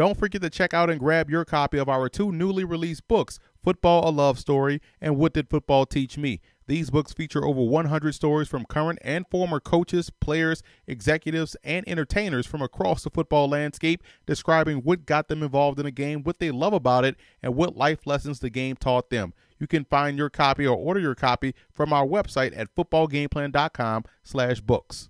Don't forget to check out and grab your copy of our 2 newly released books, Football, a Love Story, and What Did Football Teach Me? These books feature over 100 stories from current and former coaches, players, executives, and entertainers from across the football landscape, describing what got them involved in the game, what they love about it, and what life lessons the game taught them. You can find your copy or order your copy from our website at footballgameplan.com/books.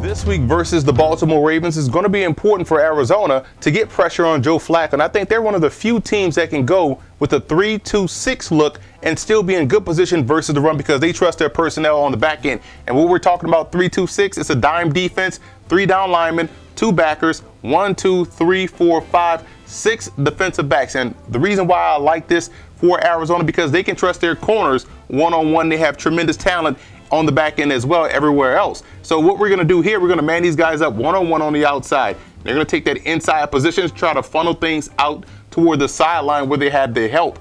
This week versus the Baltimore Ravens is going to be important for Arizona to get pressure on Joe Flacco. And I think they're one of the few teams that can go with a 3-2-6 look and still be in good position versus the run because they trust their personnel on the back end. And what we're talking about 3-2-6, it's a dime defense, 3 down linemen, 2 backers, 1, 2, 3, 4, 5, 6 defensive backs. And the reason why I like this for Arizona because they can trust their corners one-on-one. They have tremendous talent on the back end as well everywhere else. So what we're going to do here, we're going to man these guys up one-on-one on the outside. They're going to take that inside positions, try to funnel things out toward the sideline where they had their help,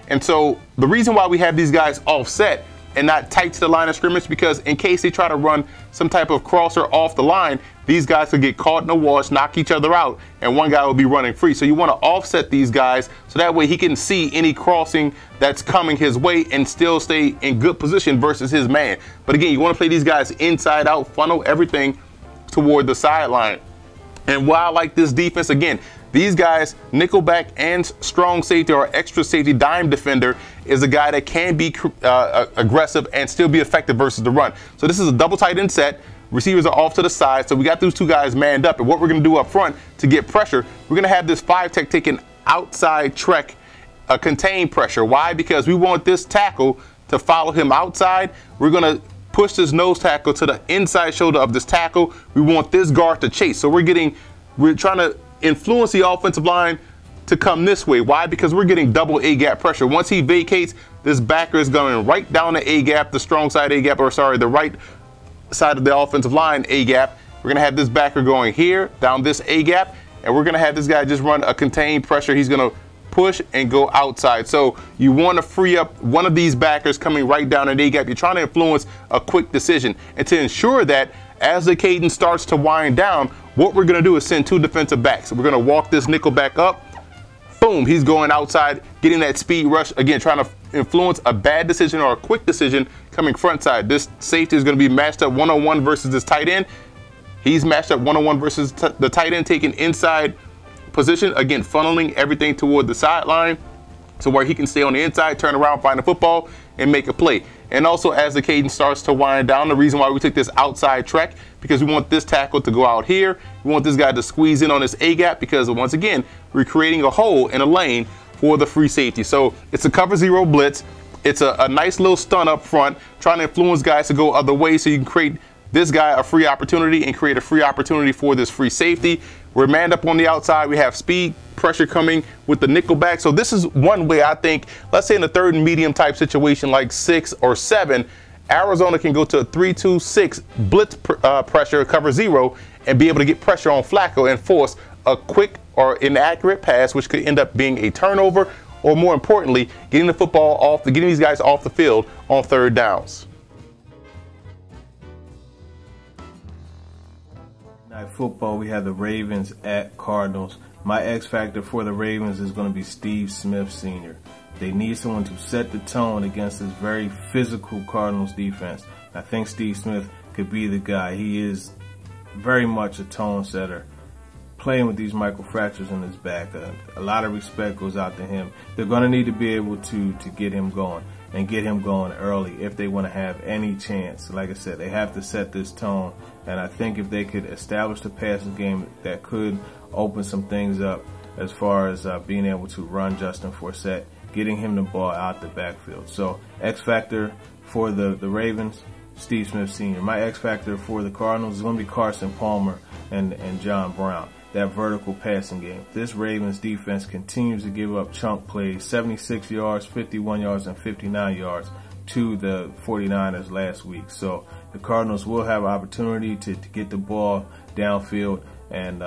And so the reason why we have these guys offset and not tight to the line of scrimmage because in case they try to run some type of crosser off the line, these guys could get caught in the wash, knock each other out, and one guy will be running free. So you want to offset these guys so that way he can see any crossing that's coming his way and still stay in good position versus his man. But again, you want to play these guys inside out, funnel everything toward the sideline. And why I like this defense, again, these guys, nickelback and strong safety or extra safety dime defender is a guy that can be aggressive and still be effective versus the run. So this is a double tight end set. Receivers are off to the side, so we got those 2 guys manned up. And what we're going to do up front to get pressure, we're going to have this 5-tech taking outside trek, contain pressure. Why? Because we want this tackle to follow him outside. We're going to push this nose tackle to the inside shoulder of this tackle. We want this guard to chase. So we're trying to influence the offensive line to come this way. Why? Because we're getting double A-gap pressure. Once he vacates, this backer is going right down the A-gap, the strong side A-gap, or sorry, the right side of the offensive line A-gap. We're going to have this backer going here, down this A-gap, and we're going to have this guy just run a contained pressure. He's going to push and go outside. So you want to free up one of these backers coming right down an A-gap. You're trying to influence a quick decision. And to ensure that as the cadence starts to wind down, what we're going to do is send 2 defensive backs. We're going to walk this nickel back up. Boom, he's going outside, getting that speed rush. Again, trying to influence a bad decision or a quick decision coming front side. This safety is going to be matched up one-on-one versus this tight end. He's matched up one-on-one versus the tight end taking inside position. Again, funneling everything toward the sideline so where he can stay on the inside, turn around, find the football, and make a play. And also as the cadence starts to wind down, the reason why we took this outside trek, because we want this tackle to go out here. We want this guy to squeeze in on this A-gap because once again, we're creating a hole in a lane for the free safety. So it's a cover 0 blitz. It's a nice little stun up front, trying to influence guys to go other ways so you can create this guy a free opportunity and create a free opportunity for this free safety. We're manned up on the outside. We have speed pressure coming with the nickel back. So this is one way I think, let's say in a 3rd and medium type situation like 6 or 7, Arizona can go to a 3-2-6 blitz pressure, cover 0, and be able to get pressure on Flacco and force a quick or inaccurate pass, which could end up being a turnover, or more importantly, getting the football off, getting these guys off the field on 3rd downs. Night football, we have the Ravens at Cardinals. My X factor for the Ravens is going to be Steve Smith Sr. They need someone to set the tone against this very physical Cardinals defense. I think Steve Smith could be the guy. He is very much a tone setter, playing with these microfractures in his back. A lot of respect goes out to him. They're going to need to be able to get him going and get him going early if they want to have any chance. Like I said, they have to set this tone. And I think if they could establish the passing game, that could open some things up as far as being able to run Justin Forsett, getting him the ball out the backfield. So X factor for the Ravens, Steve Smith Sr. My X factor for the Cardinals is going to be Carson Palmer and John Brown. That vertical passing game. This Ravens defense continues to give up chunk plays, 76 yards, 51 yards, and 59 yards to the 49ers last week. So the Cardinals will have opportunity to get the ball downfield and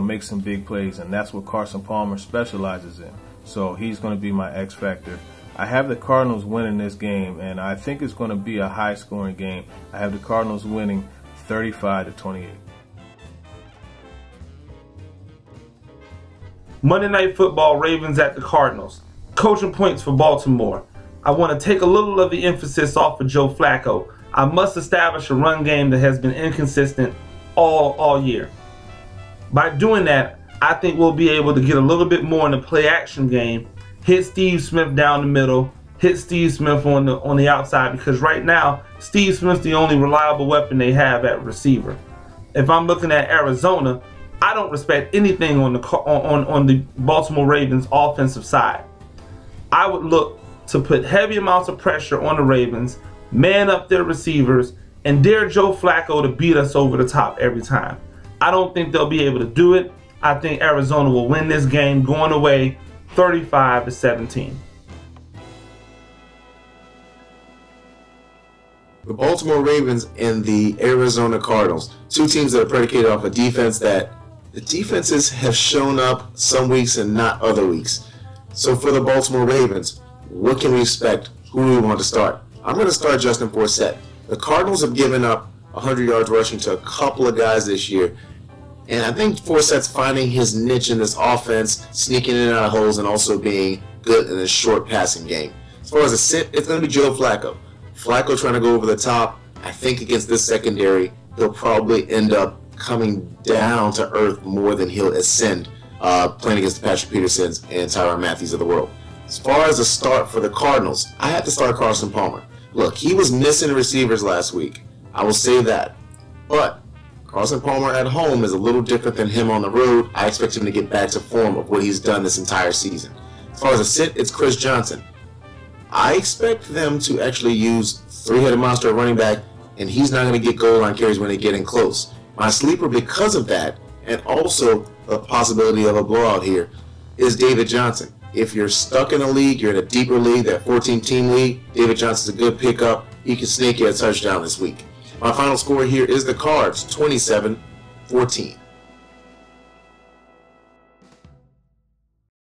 make some big plays, and that's what Carson Palmer specializes in. So he's going to be my X factor. I have the Cardinals winning this game, and I think it's going to be a high-scoring game. I have the Cardinals winning 35-28. Monday Night Football, Ravens at the Cardinals. Coaching points for Baltimore. I want to take a little of the emphasis off of Joe Flacco. I must establish a run game that has been inconsistent all year. By doing that, I think we'll be able to get a little bit more in the play-action game. Hit Steve Smith down the middle, hit Steve Smith on the outside, because right now Steve Smith's the only reliable weapon they have at receiver. If I'm looking at Arizona, I don't respect anything on the Baltimore Ravens offensive side. I would look to put heavy amounts of pressure on the Ravens, man up their receivers, and dare Joe Flacco to beat us over the top every time. I don't think they'll be able to do it. I think Arizona will win this game going away 35-17. The Baltimore Ravens and the Arizona Cardinals, two teams that are predicated off a defense that the defenses have shown up some weeks and not other weeks. So for the Baltimore Ravens, what can we expect? Who do we want to start? I'm going to start Justin Forsett. The Cardinals have given up 100 yards rushing to a couple of guys this year. And I think Forsett's finding his niche in this offense, sneaking in and out of holes, and also being good in a short passing game. As far as a sit, it's going to be Joe Flacco. Flacco trying to go over the top. I think against this secondary, he'll probably end up coming down to earth more than he'll ascend, playing against the Patrick Petersons and Tyrann Matthews of the world. As far as a start for the Cardinals, I have to start Carson Palmer. Look, he was missing receivers last week. I will say that. But Carson Palmer at home is a little different than him on the road. I expect him to get back to form of what he's done this entire season. As far as a sit, it's Chris Johnson. I expect them to actually use three-headed monster at running back, and he's not going to get goal line carries when they get in close. My sleeper because of that, and also the possibility of a blowout here, is David Johnson. If you're stuck in a league, you're in a deeper league, that 14-team league, David Johnson's a good pickup. He can sneak you a touchdown this week. My final score here is the Cards, 27-14.